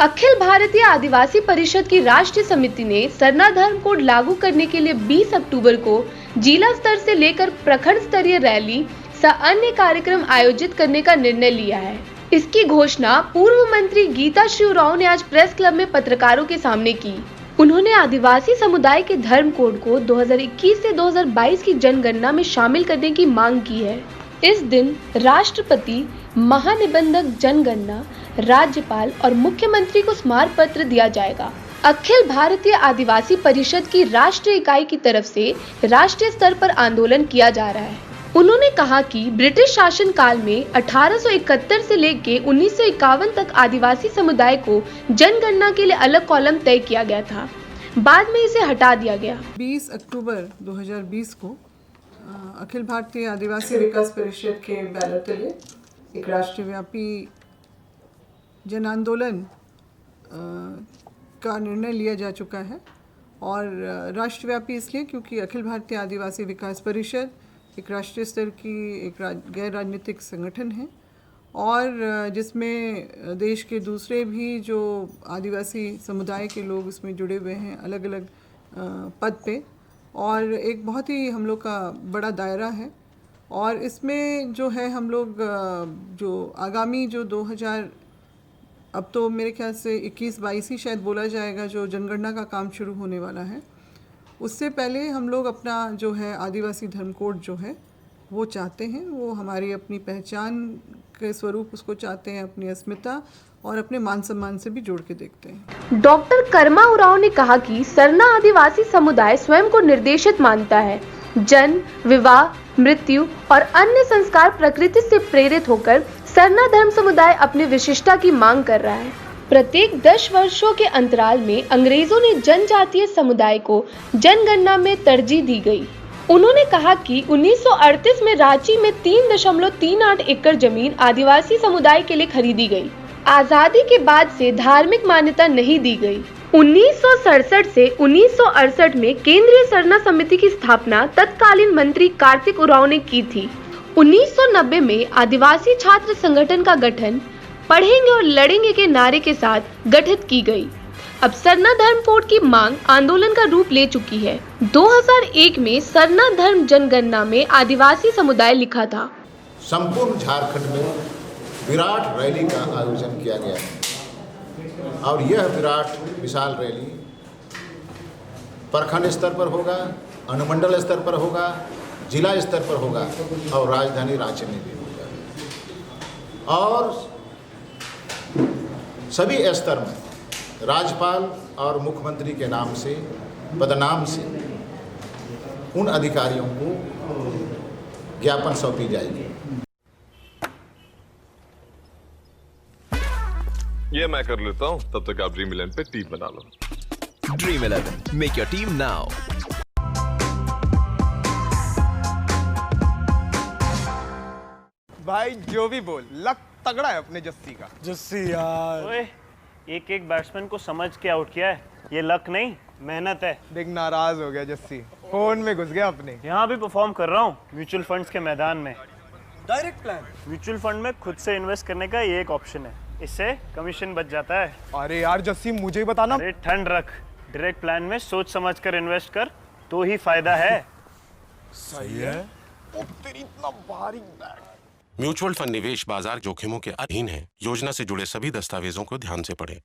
अखिल भारतीय आदिवासी परिषद की राष्ट्रीय समिति ने सरना धर्म कोड लागू करने के लिए 20 अक्टूबर को जिला स्तर से लेकर प्रखंड स्तरीय रैली व अन्य कार्यक्रम आयोजित करने का निर्णय लिया है। इसकी घोषणा पूर्व मंत्री गीता श्री उरांव ने आज प्रेस क्लब में पत्रकारों के सामने की। उन्होंने आदिवासी समुदाय के धर्म कोड को 2021 से 2022 की जनगणना में शामिल करने की मांग की है। इस दिन राष्ट्रपति, महानिबंधक जनगणना, राज्यपाल और मुख्यमंत्री को स्मारक पत्र दिया जाएगा। अखिल भारतीय आदिवासी परिषद की राष्ट्रीय इकाई की तरफ से राष्ट्रीय स्तर पर आंदोलन किया जा रहा है। उन्होंने कहा कि ब्रिटिश शासन काल में 1871 से लेकर 1951 तक आदिवासी समुदाय को जनगणना के लिए अलग कॉलम तय किया गया था, बाद में इसे हटा दिया गया। 20 अक्टूबर 2020 को अखिल भारतीय आदिवासी विकास परिषद के बैनर तले एक राष्ट्रव्यापी जन आंदोलन का निर्णय लिया जा चुका है। और राष्ट्रव्यापी इसलिए क्योंकि अखिल भारतीय आदिवासी विकास परिषद एक राष्ट्रीय स्तर की एक गैर राजनीतिक संगठन है और जिसमें देश के दूसरे भी जो आदिवासी समुदाय के लोग इसमें जुड़े हुए हैं अलग अलग पद पे, और एक बहुत ही हम लोग का बड़ा दायरा है। और इसमें जो है हम लोग जो आगामी जो 2000 अब तो मेरे ख्याल से 21-22 ही शायद बोला जाएगा जो जनगणना का काम शुरू होने वाला है, उससे पहले हम लोग अपना जो है आदिवासी धर्म कोड जो है वो चाहते हैं। वो हमारी अपनी पहचान के स्वरूप उसको चाहते हैं, अपनी अस्मिता और अपने मान सम्मान से भी जोड़ के देखते हैं। डॉक्टर कर्मा उरांव ने कहा कि सरना आदिवासी समुदाय स्वयं को निर्देशित मानता है। जन्म, विवाह, मृत्यु और अन्य संस्कार प्रकृति से प्रेरित होकर सरना धर्म समुदाय अपनी विशिष्टता की मांग कर रहा है। प्रत्येक 10 वर्षों के अंतराल में अंग्रेजों ने जनजातीय समुदाय को जनगणना में तरजीह दी गई। उन्होंने कहा कि 1938 में रांची में 3.38 एकड़ जमीन आदिवासी समुदाय के लिए खरीदी गई। आजादी के बाद से धार्मिक मान्यता नहीं दी गई। 1967 से 1968 में केंद्रीय सरना समिति की स्थापना तत्कालीन मंत्री कार्तिक उरांव ने की थी। 1990 में आदिवासी छात्र संगठन का गठन पढ़ेंगे और लड़ेंगे के नारे के साथ गठित की गई। अब सरना धर्म कोड की मांग आंदोलन का रूप ले चुकी है। 2001 में सरना धर्म जनगणना में आदिवासी समुदाय लिखा था। संपूर्ण झारखंड में विराट रैली का आयोजन किया गया है और यह विराट विशाल रैली प्रखंड स्तर पर होगा, अनुमंडल स्तर पर होगा, जिला स्तर पर होगा और राजधानी रांची में भी होगा। और सभी स्तर में राज्यपाल और मुख्यमंत्री के नाम से पदनाम से उन अधिकारियों को ज्ञापन सौंपी जाएगी। ये मैं कर लेता हूँ, तब तक आप ड्रीम 11 पे टीम बना लो। Dream 11, make your team now. भाई जो भी बोल, लक तगड़ा है अपने जस्सी का। जस्सी यार, ओए, एक बैट्समैन को समझ के आउट किया है। ये लक नहीं, मेहनत है। देख नाराज हो गया जस्सी, फोन में घुस गया अपने। यहाँ भी परफॉर्म कर रहा हूँ म्यूचुअल फंड्स के मैदान में। Direct plan. म्यूचुअल फंड में खुद से इन्वेस्ट करने का ये एक ऑप्शन है, इससे कमीशन बच जाता है। अरे यार जस्सी मुझे ही बताना। अरे ठंड रख, डायरेक्ट प्लान में सोच समझ कर इन्वेस्ट कर तो ही फायदा है। सही है। ओ तेरी इतना भारी बैग। म्यूचुअल फंड निवेश बाजार जोखिमों के अधीन है। योजना से जुड़े सभी दस्तावेजों को ध्यान से पढ़ें।